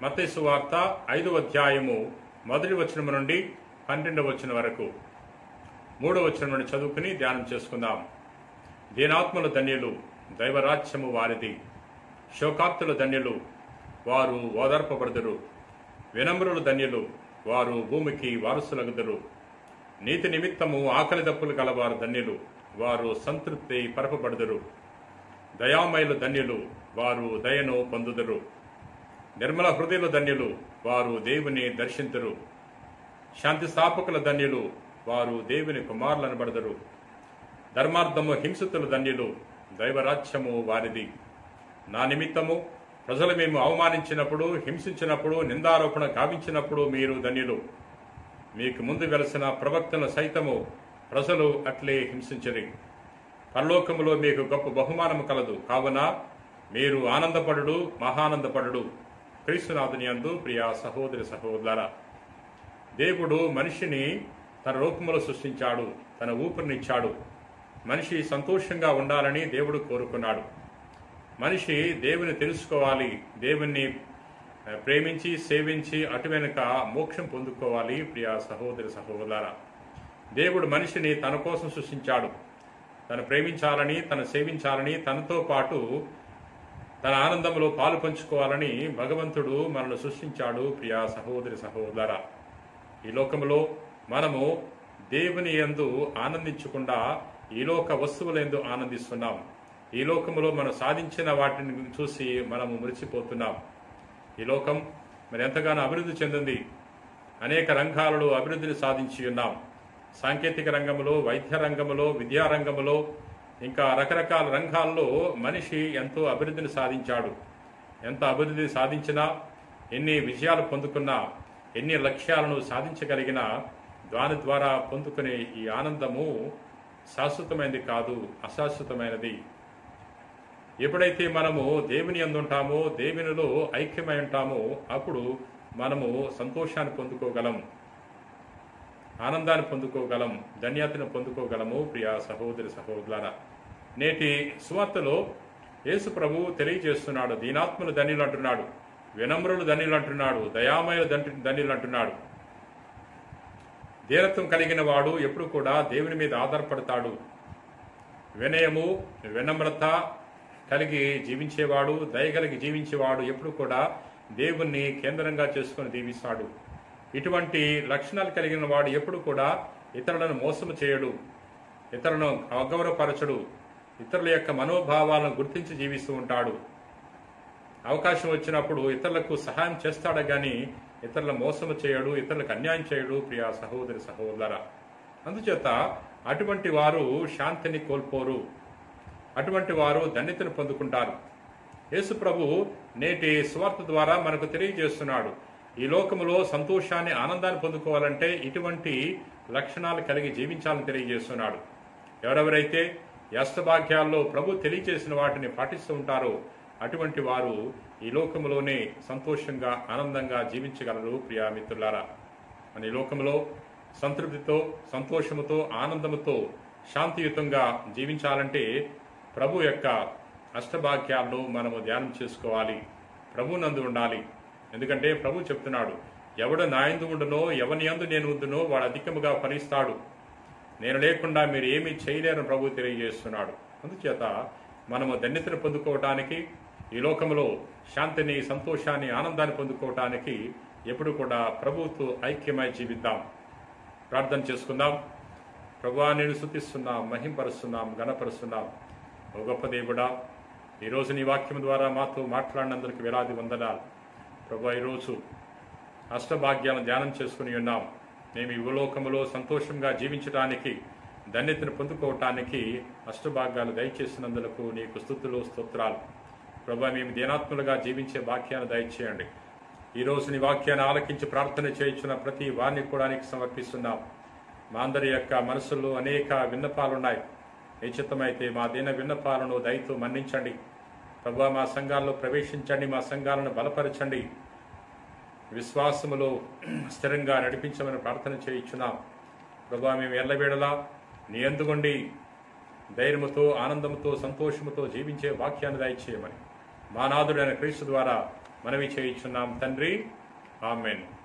మత్తయి సువార్త 5వ అధ్యాయము 1వ వచనం నుండి 12వ వచనం వరకు 3వ వచనం నుండి చదువుకుని ధ్యానం చేసుకుందాం. దీనాత్మల ధన్యులు, దైవరాజ్యము వారిది. శోకార్తుల ధన్యులు, వారు ఓదార్పబడుదురు. వినమ్రుల ధన్యులు, వారు భూమికి వారసులగుదురు. నీతి నిమిత్తము ఆకలి దప్పులు గలవారు ధన్యులు, వారు సంతృప్తి పరపబడుదురు. దయామయులు ధన్యులు, వారు దయను పొందుదురు. నిర్మల హృదయుల ధన్యులు, వారు దేవుని దర్శింతురు. శాంతి స్థాపకుల ధన్యులు, వారు దేవుని కుమారులనబడదురు. ధర్మార్థము హింసితుల ధన్యులు, దైవరాజ్యము వారిది. నా నిమిత్తము ప్రజలు మేము అవమానించినప్పుడు, హింసించినప్పుడు, నిందారోపణ గావించినప్పుడు మీరు ధన్యులు. మీకు ముందు వెలసిన ప్రవక్తను సైతము ప్రజలు అట్లే హింసించరి. పరలోకములో మీకు గొప్ప బహుమానము కలదు. కావున మీరు ఆనందపడుడు, మహానందపడుడు. క్రీస్తునాథుని యందు ప్రియ సహోదరి సహోదరులారా, దేవుడు మనిషిని తన రూపములో సృష్టించాడు, తన ఊపిరినిచ్చాడు. మనిషి సంతోషంగా ఉండాలని దేవుడు కోరుకున్నాడు. మనిషి దేవుని తెలుసుకోవాలి, దేవుణ్ణి ప్రేమించి సేవించి అటు వెనుక మోక్షం పొందుకోవాలి. ప్రియ సహోదరి సహోదరులారా, దేవుడు మనిషిని తన కోసం సృష్టించాడు. తను ప్రేమించాలని, తను సేవించాలని, తనతో పాటు తన ఆనందంలో పాలు పంచుకోవాలని భగవంతుడు మనల్ని సృష్టించాడు. ప్రియ సహోదరి సహోదరులారా, ఈ లోకములో మనము దేవుని యందు ఆనందించకుండా ఈ లోక వస్తువులందు ఆనందిస్తున్నాం. ఈ లోకములో మనం సాధించిన వాటిని చూసి మనము మురిసిపోతున్నాం. ఈ లోకం మరి ఎంతగానో అభివృద్ధి చెందింది. అనేక రంగాలలో అభివృద్ధిని సాధించి ఉన్నాం. సాంకేతిక రంగంలో, వైద్య రంగంలో, విద్యారంగంలో, ఇంకా రకరకాల రంగాల్లో మనిషి ఎంతో అభివృద్ధిని సాధించాడు. ఎంత అభివృద్ధి సాధించినా, ఎన్ని విజయాలు పొందుకున్నా, ఎన్ని లక్ష్యాలను సాధించగలిగినా దాని ద్వారా పొందుకునే ఈ ఆనందము శాశ్వతమైనది కాదు, అశాశ్వతమైనది. ఎప్పుడైతే మనము దేవుని యందు ఉంటామో, దేవునిలో ఐక్యమై ఉంటామో, అప్పుడు మనము సంతోషాన్ని పొందుకోగలం, ఆనందాన్ని పొందుకోగలం, ధన్యతను పొందుకోగలము. ప్రియ సహోదరి సహోదరులారా, నేటి సువార్తలో యేసు ప్రభు తెలియజేస్తున్నాడు. దీనాత్మలు ధన్యులు అంటున్నాడు, వినమ్రులు ధన్యులు అంటున్నాడు, దయామయులు ధన్యులు అంటున్నాడు. ధీరత్వం కలిగిన వాడు ఎప్పుడు కూడా దేవుని మీద ఆధారపడతాడు. వినయము, వినమ్రత కలిగి జీవించేవాడు, దయ కలిగి జీవించేవాడు ఎప్పుడు కూడా దేవుణ్ణి కేంద్రంగా చేసుకుని జీవిస్తాడు. ఇటువంటి లక్షణాలు కలిగిన వాడు ఎప్పుడు కూడా ఇతరులను మోసము చేయడు, ఇతరులను అగౌరవపరచడు, ఇతరుల యొక్క మనోభావాలను గుర్తించి జీవిస్తూ ఉంటాడు. అవకాశం వచ్చినప్పుడు ఇతరులకు సహాయం చేస్తాడు కానీ ఇతరుల మోసము చేయడు, ఇతరులకు అన్యాయం చేయడు. ప్రియ సహోదరి సహోదరులారా, అందుచేత అటువంటి వారు శాంతిని కోల్పోరు, అటువంటి వారు ధన్యతను పొందుకుంటారు. యేసు ప్రభు నేటి సువార్త ద్వారా మనకు తెలియజేస్తున్నాడు. ఈ లోకములో సంతోషాన్ని, ఆనందాన్ని పొందుకోవాలంటే ఇటువంటి లక్షణాలు కలిగి జీవించాలని తెలియజేస్తున్నాడు. ఎవరెవరైతే అష్టభాగ్యాల్లో ప్రభు తెలియజేసిన వాటిని పాటిస్తూ ఉంటారో అటువంటి వారు ఈ లోకములోనే సంతోషంగా, ఆనందంగా జీవించగలరు. ప్రియా మిత్రులారా, మన ఈ లోకములో సంతృప్తితో, సంతోషముతో, ఆనందముతో, శాంతియుతంగా జీవించాలంటే ప్రభు యొక్క అష్టభాగ్యాలను మనము ధ్యానం చేసుకోవాలి, ప్రభు నందు ఉండాలి. ఎందుకంటే ప్రభు చెప్తున్నాడు, ఎవడు నా యందు ఉండునో, ఎవని యందు నేను ఉండునో వాడు అధికముగా ఫలిస్తాడు, నేను లేకుండా మీరు ఏమీ చేయలేరని ప్రభు తెలియజేస్తున్నాడు. అందుచేత మనము ధన్యతను పొందుకోవటానికి, ఈ లోకంలో శాంతిని, సంతోషాన్ని, ఆనందాన్ని పొందుకోవటానికి ఎప్పుడు కూడా ప్రభువుతో ఐక్యమై జీవిద్దాం. ప్రార్థన చేసుకుందాం. ప్రభువా, నేను స్తుతిస్తున్నాం, మహింపరుస్తున్నాం, ఘనపరుస్తున్నాం. ఓ గొప్ప దేవుడా, ఈరోజు నీ వాక్యం ద్వారా మాతో మాట్లాడినందుకు వేలాది వందనాలు. ప్రభు, ఈరోజు అష్టభాగ్యాలను ధ్యానం చేసుకుని ఉన్నాం. మేము ఈ లోకములో సంతోషంగా జీవించడానికి, ధన్యతను పొందుకోవటానికి అష్టభాగ్యాలు దయచేసినందుకు నీకు స్తుతులు, స్తోత్రాలు. ప్రభు, మేము దీనాత్ములుగా జీవించే వాక్యాన్ని దయచేయండి. ఈరోజు నీ వాక్యాన్ని ఆలకించి ప్రార్థన చేయించిన ప్రతి వారిని కూడా నీకు సమర్పిస్తున్నాం. మా అందరి యొక్క మనసుల్లో అనేక విన్నపాలున్నాయి. ఏ చిత్తమైతే మా దీన విన్నపాలను దయతో మన్నించండి. ప్రభు, మా సంఘాల్లో ప్రవేశించండి, మా సంఘాలను బలపరచండి, విశ్వాసములో స్థిరంగా నడిపించమని ప్రార్థన చేయించున్నాం. ప్రభు, మేము ఎల్లవేళలా నీ యందుగుండి ధైర్యముతో, ఆనందముతో, సంతోషముతో జీవించే వాక్యాన్ని దయచేయమని మా నాథుడైన క్రీస్తు ద్వారా మనవి చేయుచున్నాం తండ్రి. ఆమేన్.